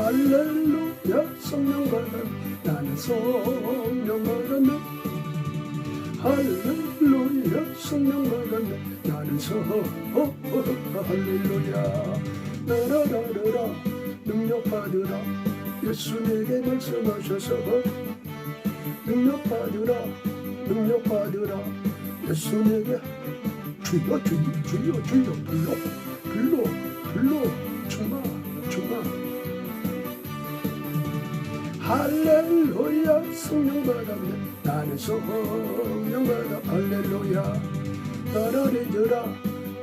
할렐루야 성령 받았네 나는 성령 받았네 할렐루야 성령 받았네 나는 할렐루야 나라라라라 능력 받으라 예수 내게 말씀하셔서 능력 받으라 능력 받으라 예수 내게 주여 주여 주여 주여 불러 충만 할렐루야 성령 받았네 나는 성령 받아 할렐루야 나라리더라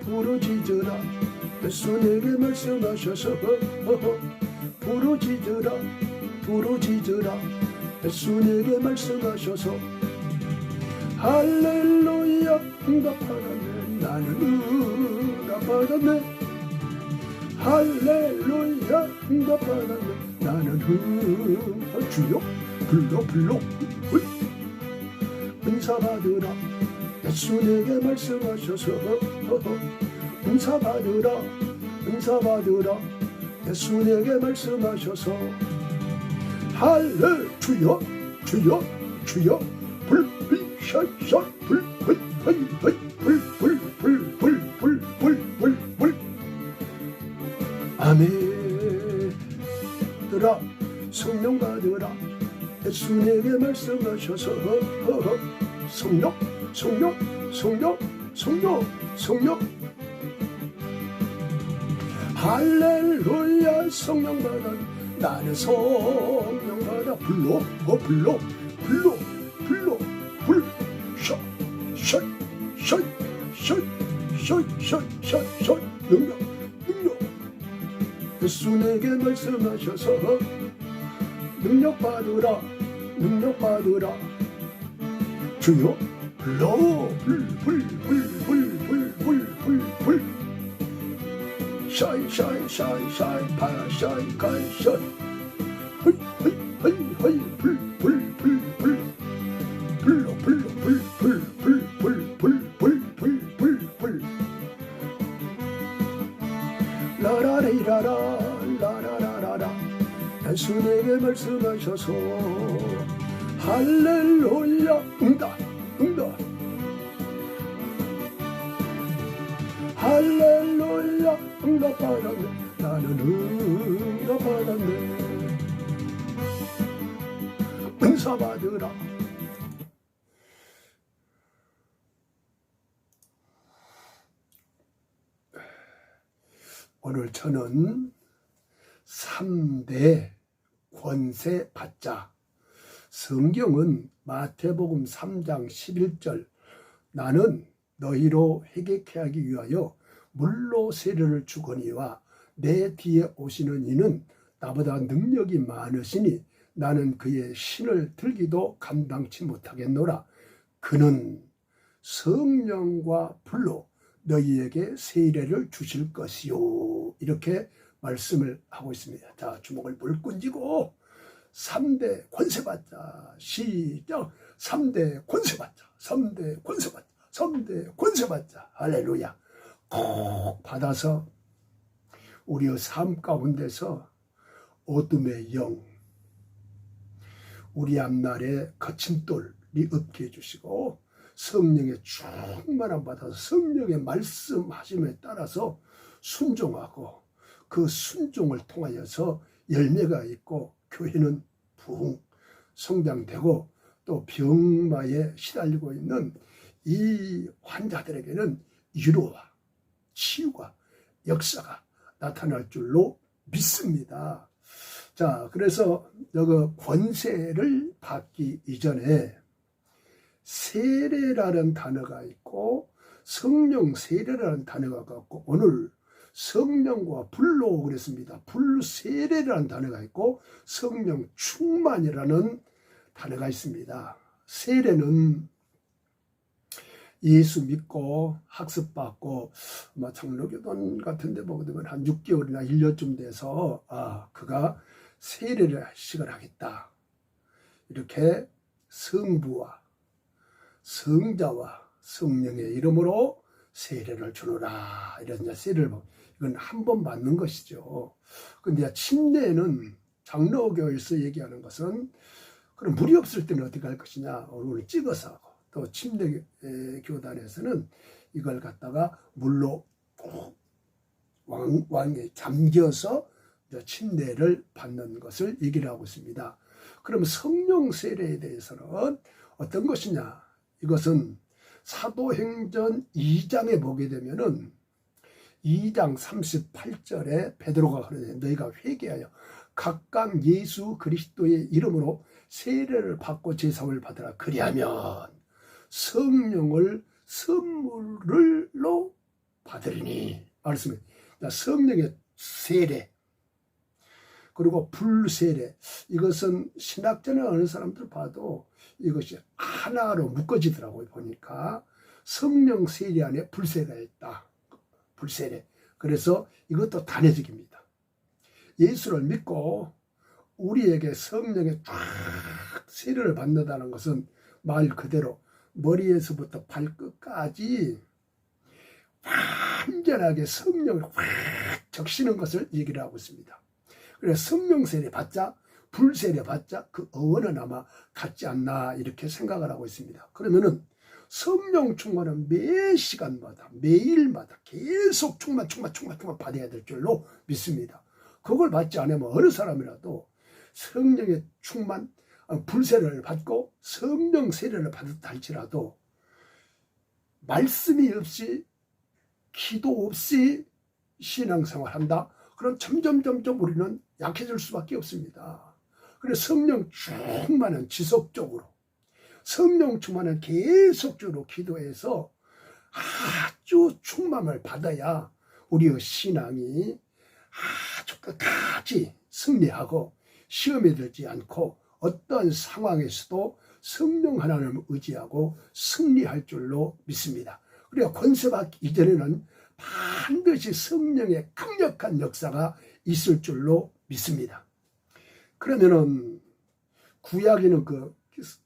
부르짖으라 예수 내게 말씀하셔서 부르짖으라 예수 내게 말씀하셔서 할렐루야 응답 받았네 나는 응답 받았네 할렐루야 응답 받았네 나는 주여 불러 은사 받으라 예수 내게 말씀하셔서 은사 받으라 예수 내게 말씀하셔서 할렐 주여 불 아멘들아 성령 받으라 예수 내게 말씀하셔서 성령 할렐루야 성령 받아 나는 성령 받아 불러 능력 예수 내게 말씀하셔서 능력 받으라 주여 불러 불 샤이 파샤이 가샤이 헤이 불 라라리라라 예수 내게 말씀하셔서 할렐루야 응답 할렐루야 응답 받았네 나는 응답 받았네 은사 받으라 오늘 저는 3대 권세 받자 성경은 마태복음 3장 11절 나는 너희로 회개케 하기 위하여 물로 세례를 주거니와 내 뒤에 오시는 이는 나보다 능력이 많으시니 나는 그의 신을 들기도 감당치 못하겠노라. 그는 성령과 불로 너희에게 세례를 주실 것이요. 이렇게 말씀을 하고 있습니다. 자, 주먹을 불끈 쥐고 3대 권세 받자. 시작. 3대 권세 받자. 3대 권세 받자. 3대 권세 받자. 할렐루야. 꼭 받아서 우리의 삶 가운데서 어둠의 영, 우리 앞날에 거침돌이 없게 해주시고 성령의 충만함 받아서 성령의 말씀하심에 따라서 순종하고 그 순종을 통하여서 열매가 있고 교회는 부흥 성장되고 또 병마에 시달리고 있는 이 환자들에게는 위로와 치유가 역사가 나타날 줄로 믿습니다. 자, 그래서 여기 권세를 받기 이전에 세례라는 단어가 있고 성령 세례라는 단어가 있고 오늘 성령과 불로 그랬습니다. 불 세례라는 단어가 있고 성령 충만이라는 단어가 있습니다. 세례는 예수 믿고 학습받고 장로교단 같은 데 보게 되면 한 6개월이나 1년쯤 돼서 그가 세례를 시작을 하겠다. 이렇게 성부와 성자와 성령의 이름으로 세례를 주노라. 이런 세례를 이건 한 번 받는 것이죠. 근데 침례는 장로교에서 얘기하는 것은 그럼 물이 없을 때는 어떻게 할 것이냐, 얼굴을 찍어서 하고, 또 침례 교단에서는 이걸 갖다가 물로 꼭 왕에 잠겨서 침례를 받는 것을 얘기를 하고 있습니다. 그럼 성령 세례에 대해서는 어떤 것이냐, 이것은 사도행전 2장에 보게 되면은 2장 38절에 베드로가 그러네, 너희가 회개하여 각각 예수 그리스도의 이름으로 세례를 받고 제사를 받으라. 그리하면 성령을 선물로 받으리니. 알았습니다. 성령의 세례 그리고 불세례, 이것은 신학자나 어느 사람들 봐도 이것이 하나로 묶어지더라고요. 보니까 성령 세례 안에 불세가 있다. 불세례. 그래서 이것도 단회적입니다. 예수를 믿고 우리에게 성령의 쫙 세례를 받는다는 것은 말 그대로 머리에서부터 발끝까지 완전하게 성령을 확 적시는 것을 얘기를 하고 있습니다. 그래서 성령 세례 받자, 불세례 받자, 그 어원은 아마 같지 않나 이렇게 생각을 하고 있습니다. 그러면은 성령 충만은 매 시간마다 매일마다 계속 충만 받아야 될 줄로 믿습니다. 그걸 받지 않으면 어느 사람이라도 성령의 충만, 불세례를 받고 성령 세례를 받았다 할지라도 말씀이 없이 기도 없이 신앙생활 한다, 그럼 점점 우리는 약해질 수밖에 없습니다. 그래서 성령 충만은 지속적으로, 성령 충만은 계속적으로 기도해서 아주 충만을 받아야 우리의 신앙이 아주 끝까지 승리하고 시험에 들지 않고 어떤 상황에서도 성령 하나님을 의지하고 승리할 줄로 믿습니다. 우리가 권세받기 이전에는 반드시 성령의 강력한 역사가 있을 줄로 믿습니다. 그러면은 구약에는 그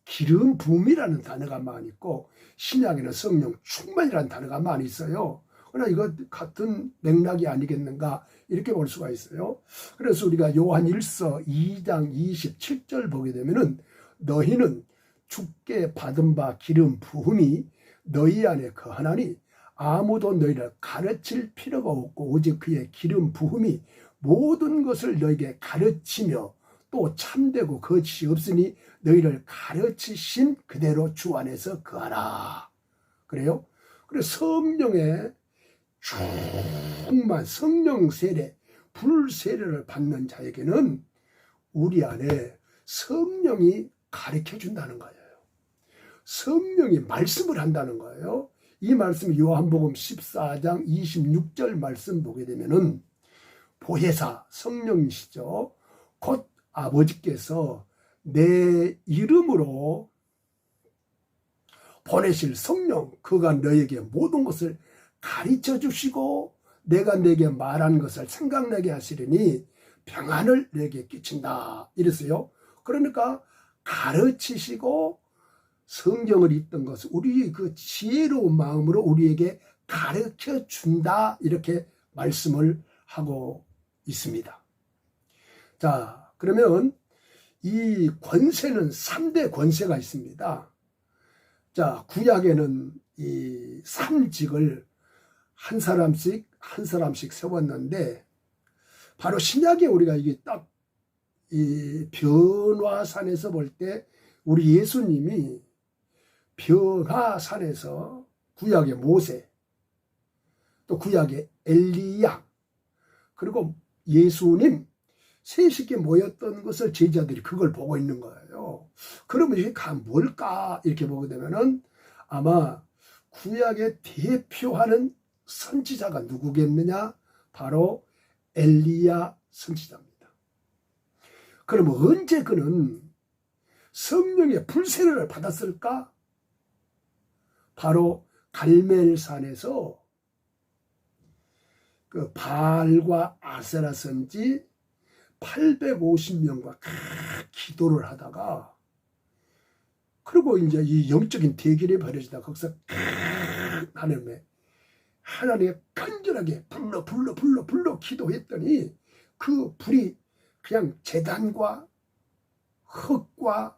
기름 부음이라는 단어가 많이 있고 신약에는 성령 충만이라는 단어가 많이 있어요. 그러나 이거 같은 맥락이 아니겠는가 이렇게 볼 수가 있어요. 그래서 우리가 요한 1서 2장 27절 보게 되면은 너희는 주께 받은 바 기름 부음이 너희 안에 거하나니 아무도 너희를 가르칠 필요가 없고 오직 그의 기름 부음이 모든 것을 너희에게 가르치며 또 참되고 거짓이 없으니 너희를 가르치신 그대로 주 안에서 거하라. 그래요? 그래서 성령의 충만, 성령 세례, 불세례를 받는 자에게는 우리 안에 성령이 가르쳐 준다는 거예요. 성령이 말씀을 한다는 거예요. 이 말씀이 요한복음 14장 26절 말씀 보게 되면은 보혜사 성령이시죠. 곧 아버지께서 내 이름으로 보내실 성령, 그가 너에게 모든 것을 가르쳐 주시고 내가 내게 말한 것을 생각나게 하시리니 평안을 내게 끼친다 이랬어요. 그러니까 가르치시고 성경을 읽던 것을 우리 그 지혜로운 마음으로 우리에게 가르쳐 준다 이렇게 말씀을 하고 있습니다. 자, 그러면 이 권세는 3대 권세가 있습니다. 자, 구약에는 이 3직을 한 사람씩 세웠는데 바로 신약에 우리가 이게 딱 이 변화산에서 볼 때 우리 예수님이 변화산에서 구약의 모세, 또 구약의 엘리야, 그리고 예수님 셋이 모였던 것을 제자들이 그걸 보고 있는 거예요. 그러면 이게 뭘까 이렇게 보게 되면은 아마 구약의 대표하는 선지자가 누구겠느냐? 바로 엘리야 선지자입니다. 그럼 언제 그는 성령의 불세례를 받았을까? 바로 갈멜산에서 그 바알과 아세라 선지 850명과 기도를 하다가, 그리고 이제 이 영적인 대결이 벌어지다 거기서 하나님의 간절하게 불러 기도했더니 그 불이 그냥 제단과 흙과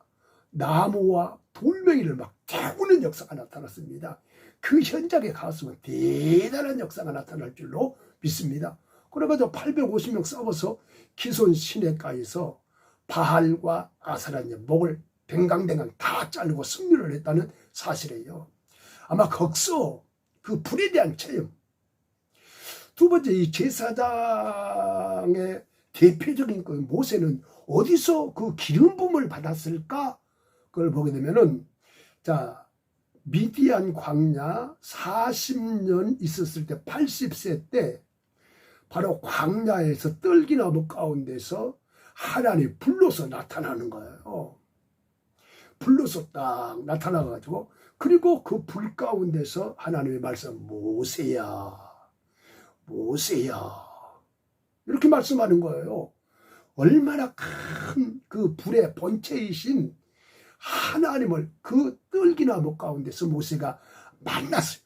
나무와 돌멩이를 막 태우는 역사가 나타났습니다. 그 현장에 갔으면 대단한 역사가 나타날 줄로 믿습니다. 그래가지고 850명 싸워서 기손 시내가에서 바알과 아사라의 목을 댕강댕강 다 자르고 승리를 했다는 사실이에요. 아마 거기서 그 불에 대한 체험. 두 번째, 이 제사장의 대표적인 그 모세는 어디서 그 기름 부음을 받았을까? 그걸 보게 되면은, 자, 미디안 광야 40년 있었을 때 80세 때 바로 광야에서 떨기나무 가운데서 하나님이 불로서 나타나는 거예요. 불로서 딱 나타나가지고, 그리고 그 불 가운데서 하나님의 말씀, 모세야, 모세야, 이렇게 말씀하는 거예요. 얼마나 큰 그 불의 본체이신 하나님을 그 떨기나무 가운데서 모세가 만났어요.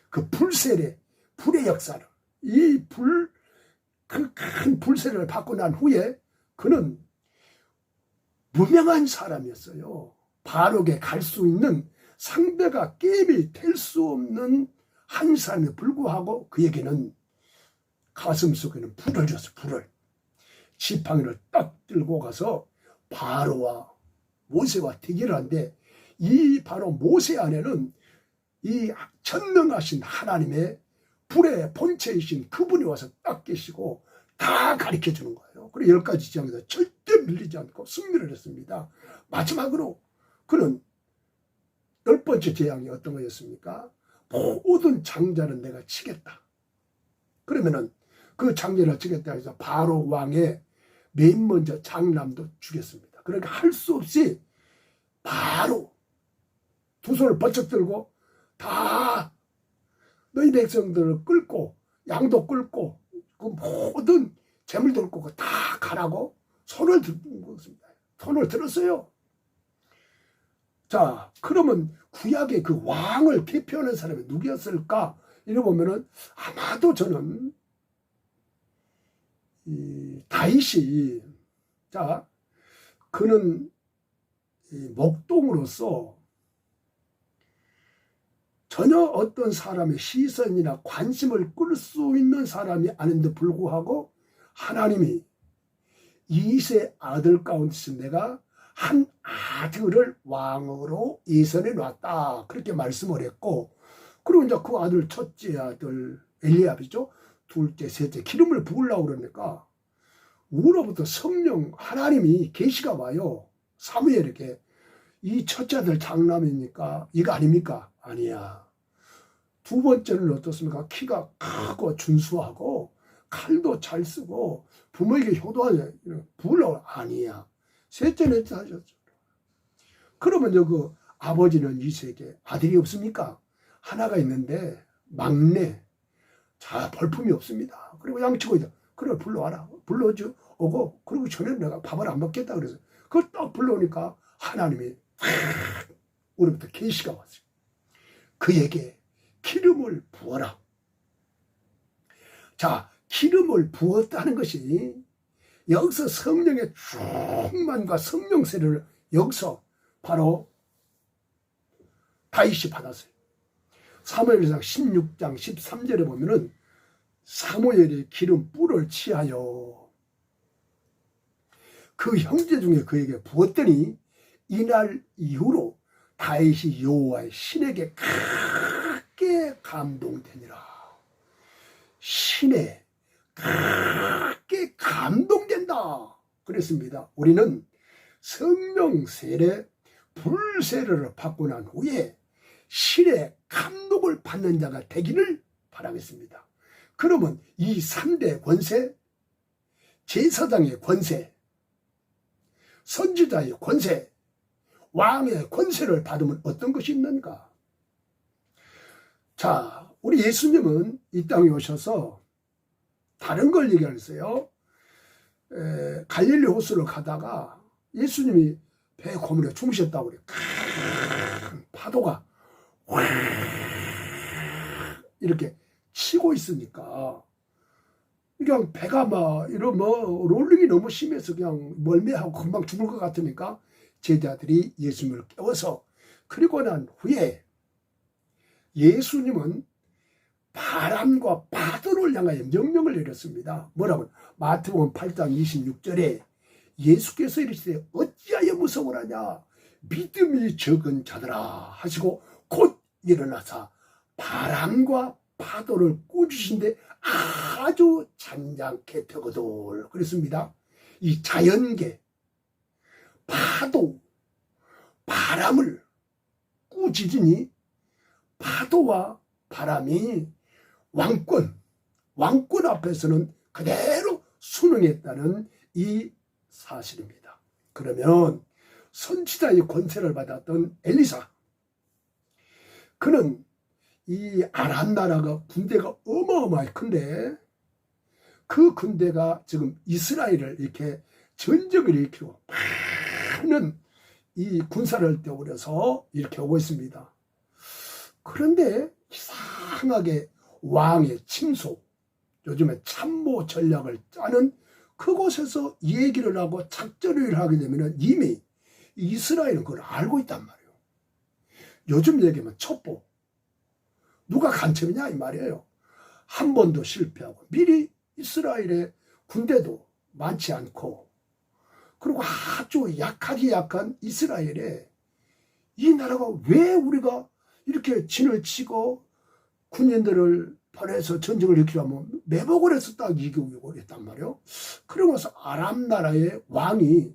그 불세례, 불의 역사를, 이 불, 그 큰 불세례를 받고 난 후에 그는 무명한 사람이었어요. 바로게 갈 수 있는 상대가 게임이 될 수 없는 한 사람에 불구하고 그에게는 가슴 속에는 불을 줬어요. 불을. 지팡이를 딱 들고 가서 바로와 모세와 대결을 하는데, 이 바로 모세 안에는 이 전능하신 하나님의 불의 본체이신 그분이 와서 딱 계시고 다 가르쳐 주는 거예요. 그리고 10가지 지장에서 절대 밀리지 않고 승리를 했습니다. 마지막으로 그는 10번째 재앙이 어떤 거였습니까? 모든 장자는 내가 치겠다. 그러면은 그 장자를 치겠다 해서 바로 왕의 맨 먼저 장남도 죽였습니다. 그러니까 할 수 없이 바로 두 손을 번쩍 들고 다 너희 백성들을 끌고 양도 끌고 그 모든 재물도 끌고 다 가라고 손을 들었습니다. 손을 들었어요. 자, 그러면 구약의 그 왕을 대표하는 사람이 누구였을까? 이래 보면은 아마도 저는 이 다윗이, 자, 그는 이 목동으로서 전혀 어떤 사람의 시선이나 관심을 끌 수 있는 사람이 아닌데 불구하고 하나님이 이세 아들 가운데서 내가 한 아들을 왕으로 예선해 놨다, 그렇게 말씀을 했고, 그리고 이제 그 아들 첫째 아들 엘리압이죠, 둘째 셋째 기름을 부으려고 그러니까 우로부터 성령 하나님이 계시가 와요. 사무엘에게 이 첫째 아들 장남이니까 이거 아닙니까? 아니야. 두 번째는 어떻습니까? 키가 크고 준수하고 칼도 잘 쓰고 부모에게 효도하냐, 부으려고. 아니야. 셋째는 하셨죠. 그러면 그 아버지는 이세에게 아들이 없습니까? 하나가 있는데 막내. 자, 벌품이 없습니다. 그리고 양치고 있다. 그래, 불러와라. 불러줘 오고, 그리고 저녁 내가 밥을 안 먹겠다 그래서 그걸 딱 불러오니까 하나님이 우리부터 계시가 왔어요. 그에게 기름을 부어라. 자, 기름을 부었다는 것이 여기서 성령의 충만과 성령 세례를 여기서 바로 다윗이 받았어요. 사무엘상 16장 13절에 보면은 사무엘이 기름 뿔을 취하여 그 형제 중에 그에게 부었더니 이날 이후로 다윗이 여호와의 신에게 크게 감동되니라. 신에 크게 감동된다 그랬습니다. 우리는 성령 세례, 불세례를 받고 난 후에 신의 감동을 받는 자가 되기를 바라겠습니다. 그러면 이 3대 권세, 제사장의 권세, 선지자의 권세, 왕의 권세를 받으면 어떤 것이 있는가? 자, 우리 예수님은 이 땅에 오셔서 다른 걸 얘기하셨어요. 갈릴리 호수를 가다가 예수님이 배 고문에 죽으셨다고 그래요. 큰 파도가 이렇게 치고 있으니까 그냥 배가 막 이런 뭐 롤링이 너무 심해서 그냥 멀미하고 금방 죽을 것 같으니까 제자들이 예수님을 깨워서, 그리고 난 후에 예수님은 바람과 파도를 향하여 명령을 내렸습니다. 뭐라고? 마태복음 8장 26절에 예수께서 이르시되 어찌하여 무서워하냐 믿음이 적은 자들아 하시고 곧 일어나사 바람과 파도를 꾸짖으신데 아주 잔잔케 되거들 그랬습니다. 이 자연계 파도 바람을 꾸짖으니 파도와 바람이 왕권 앞에서는 그대로 순응했다는 이 사실입니다. 그러면 선지자의 권세를 받았던 엘리사, 그는 이 아람 나라가 군대가 어마어마하게 큰데 그 군대가 지금 이스라엘을 이렇게 전쟁을 일으키고 많은 이 군사를 떼어버려서 이렇게 오고 있습니다. 그런데 이상하게 왕의 침소, 요즘에 참모 전략을 짜는 그곳에서 얘기를 하고 작전을 하게 되면 이미 이스라엘은 그걸 알고 있단 말이에요. 요즘 얘기하면 첩보, 누가 간첩이냐 이 말이에요. 한 번도 실패하고 미리 이스라엘의 군대도 많지 않고, 그리고 아주 약하게 약한 이스라엘에 이 나라가 왜 우리가 이렇게 진을 치고 군인들을 보내서 전쟁을 일으키려면 매복을 해서 딱 이기고 했단 말이에요. 그러면서 아람 나라의 왕이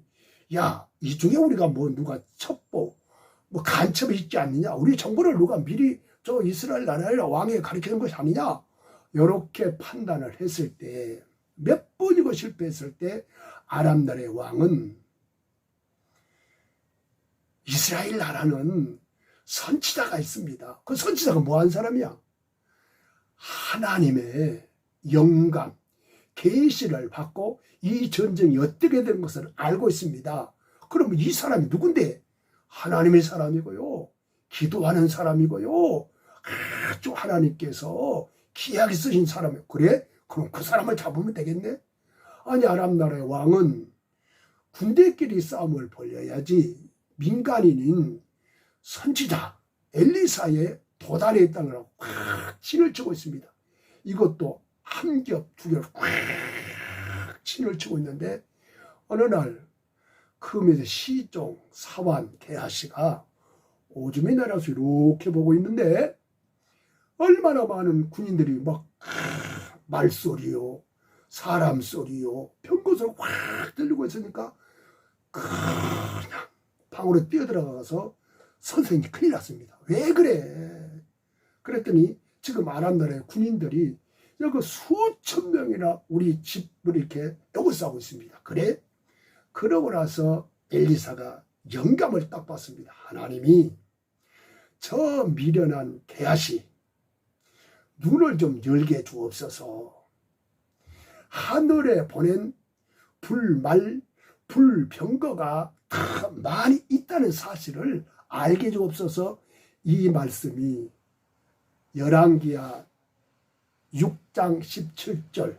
야, 이 중에 우리가 뭐 누가 첩보 뭐 간첩이 있지 않느냐, 우리 정보를 누가 미리 저 이스라엘 나라의 왕에 가르치는 것이 아니냐, 이렇게 판단을 했을 때 몇 번이고 실패했을 때 아람 나라의 왕은 이스라엘 나라는 선지자가 있습니다. 그 선지자가 뭐한 사람이야? 하나님의 영감, 계시를 받고 이 전쟁이 어떻게 된 것을 알고 있습니다. 그러면 이 사람이 누군데? 하나님의 사람이고요, 기도하는 사람이고요, 아주 하나님께서 귀하게 쓰신 사람이에요. 그래? 그럼 그 사람을 잡으면 되겠네? 아니, 아람 나라의 왕은 군대끼리 싸움을 벌여야지 민간인인 선지자 엘리사의 도단에 있다는 걸 꽉 친을 치고 있습니다. 이것도 한 겹, 두 겹 꽉 친을 치고 있는데, 어느 날 금에서 시종, 사환, 게하시가 오줌이 내려서 이렇게 보고 있는데 얼마나 많은 군인들이 막 말소리요, 사람 소리요, 병거소리 확 들리고 있으니까 그냥 방으로 뛰어들어가서 선생님이 큰일 났습니다. 왜 그래? 그랬더니 지금 아람 나라의 군인들이 여기 수천 명이나 우리 집을 이렇게 에워싸고 있습니다. 그래? 그러고 나서 엘리사가 영감을 딱 받습니다. 하나님이 저 미련한 게하시 눈을 좀 열게 주옵소서. 하늘에 보낸 불병거가 다 많이 있다는 사실을 알게 주옵소서. 이 말씀이 열왕기하 6장 17절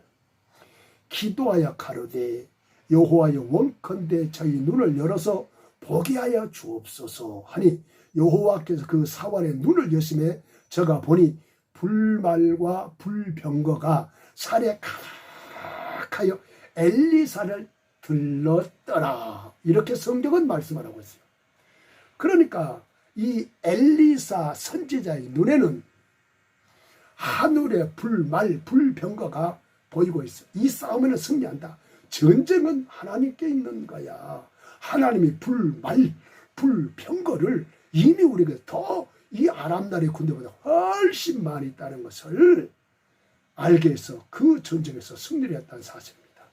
기도하여 가로되 여호와여 원컨대 저희 눈을 열어서 보게 하여 주옵소서 하니 여호와께서 그 사환의 눈을 여심해 저가 보니 불말과 불병거가 살에 가득하여 엘리사를 들렀더라. 이렇게 성경은 말씀을 하고 있어요. 그러니까 이 엘리사 선지자의 눈에는 하늘의 불병거가 보이고 있어. 이 싸움에는 승리한다. 전쟁은 하나님께 있는 거야. 하나님이 불병거를 이미 우리가 더 이 아람 나라의 군대보다 훨씬 많이 있다는 것을 알게 해서 그 전쟁에서 승리를 했다는 사실입니다.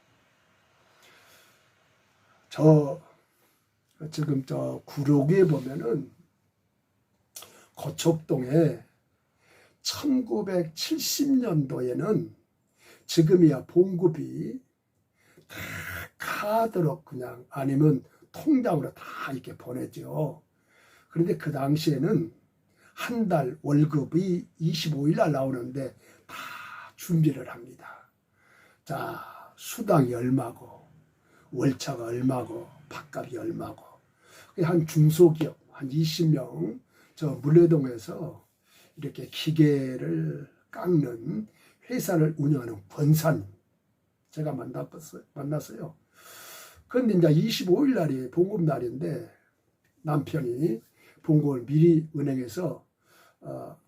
지금 구로기에 보면은 고척동에 1970년도에는 지금이야 봉급이 다 카드로 그냥 아니면 통장으로 다 이렇게 보내죠. 그런데 그 당시에는 한 달 월급이 25일 날 나오는데 다 준비를 합니다. 자, 수당이 얼마고 월차가 얼마고 밥값이 얼마고 한 중소기업 한 20명 저 물레동에서 이렇게 기계를 깎는 회사를 운영하는 권사님 제가 만났어요. 그런데 이제 25일 날이 봉급 날인데 남편이 봉급을 미리 은행에서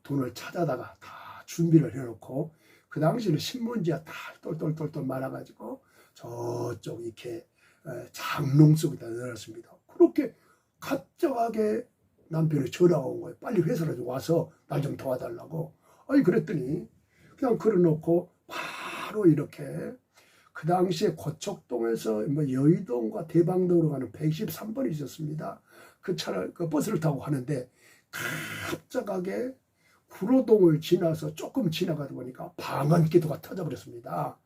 돈을 찾아다가 다 준비를 해놓고 그 당시에는 신문지가 다 똘똘똘똘 말아가지고 저쪽 이렇게 장롱 속에다 넣어놨습니다. 그렇게 갑작하게 남편이 전화가 온 거예요. 빨리 회사로 와서 날 좀 도와달라고. 아니 그랬더니 그냥 걸어놓고 바로 이렇게 그 당시에 고척동에서 뭐 여의도인가 대방동으로 가는 113번이 있었습니다. 그 차를 그 버스를 타고 가는데 갑작하게 구로동을 지나서 조금 지나가다 보니까 방언기도가 터져버렸습니다.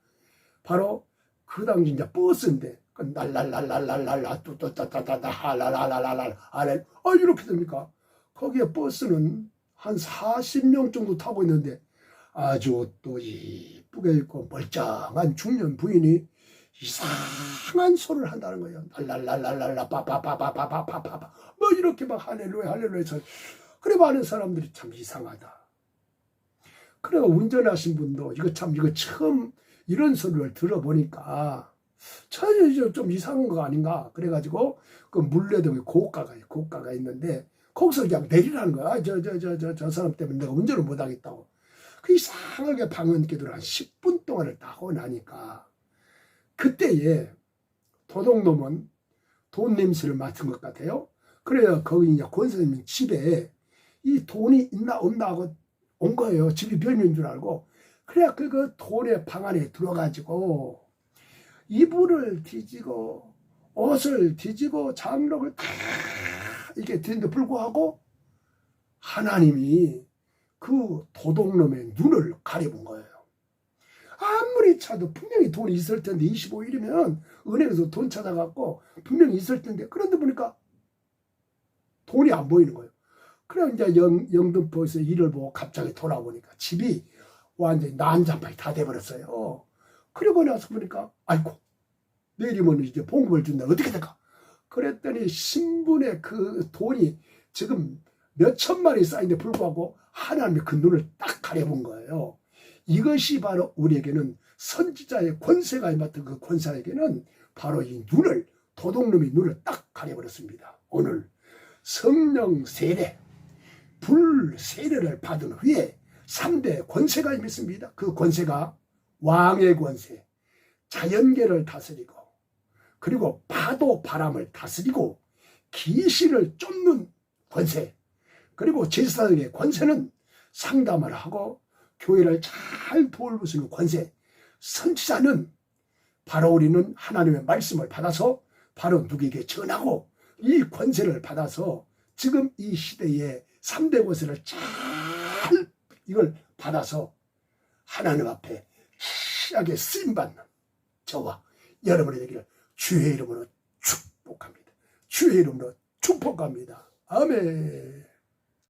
바로 그 당시 이제 버스인데 날랄랄랄랄랄라 뚜뚜따따따 하랄랄랄랄 아래 이렇게 됩니까? 거기에 버스는 한 40명 정도 타고 있는데 아주 또 이쁘게 있고 멀쩡한 중년 부인이 이상한 소리를 한다는 거예요. 날랄랄랄랄라 빠빠빠빠빠빠빠빠 뭐 이렇게 막 할렐루야 할렐루야 해서 그래 많은 사람들이 참 이상하다. 그래 운전하신 분도 이거 처음 이런 소리를 들어보니까 좀 이상한 거 아닌가 그래가지고 그 물레동에 고가가 있는데 거기서 그냥 내리라는 거야. 저 사람 때문에 내가 운전을 못하겠다고. 그 이상하게 방언기도를 한 10분 동안을 따고 나니까 그때에 도둑놈은 돈 냄새를 맡은 것 같아요. 그래요. 거기 이제 권사님 집에 이 돈이 있나 없나 하고 온 거예요. 집이 별명인 줄 알고. 그래야 그 돈의 방 안에 들어가지고 이불을 뒤지고 옷을 뒤지고 장록을 다 이렇게 뒤는데 불구하고 하나님이 그 도둑놈의 눈을 가려본 거예요. 아무리 차도 분명히 돈이 있을 텐데 25일이면 은행에서 돈 찾아갖고 분명히 있을 텐데 그런데 보니까 돈이 안 보이는 거예요. 그래 이제 영등포에서 일을 보고 갑자기 돌아보니까 집이 완전히 난장판이 다 돼버렸어요. 그러고 나서 보니까 아이고 내일이면 이제 봉급을 준다 어떻게 될까? 그랬더니 신분에 그 돈이 지금 몇 천만이 쌓인데 불구하고 하나님이 그 눈을 딱 가려본 거예요. 이것이 바로 우리에게는 선지자의 권세가 임했던 그 권사에게는 바로 이 눈을 도둑놈이 눈을 딱 가려버렸습니다. 오늘 성령 세례 불 세례를 받은 후에 3대 권세가 임했습니다. 그 권세가 왕의 권세, 자연계를 다스리고 그리고 파도 바람을 다스리고 귀신을 쫓는 권세 그리고 제사장의 권세는 상담을 하고 교회를 잘 돌보시는 권세 선지자는 바로 우리는 하나님의 말씀을 받아서 바로 누구에게 전하고 이 권세를 받아서 지금 이 시대에 3대 권세를 잘 이걸 받아서 하나님 앞에 귀하게 쓰임받는 저와 여러분이 되기를 주의 이름으로 축복합니다. 주의 이름으로 축복합니다. 아멘.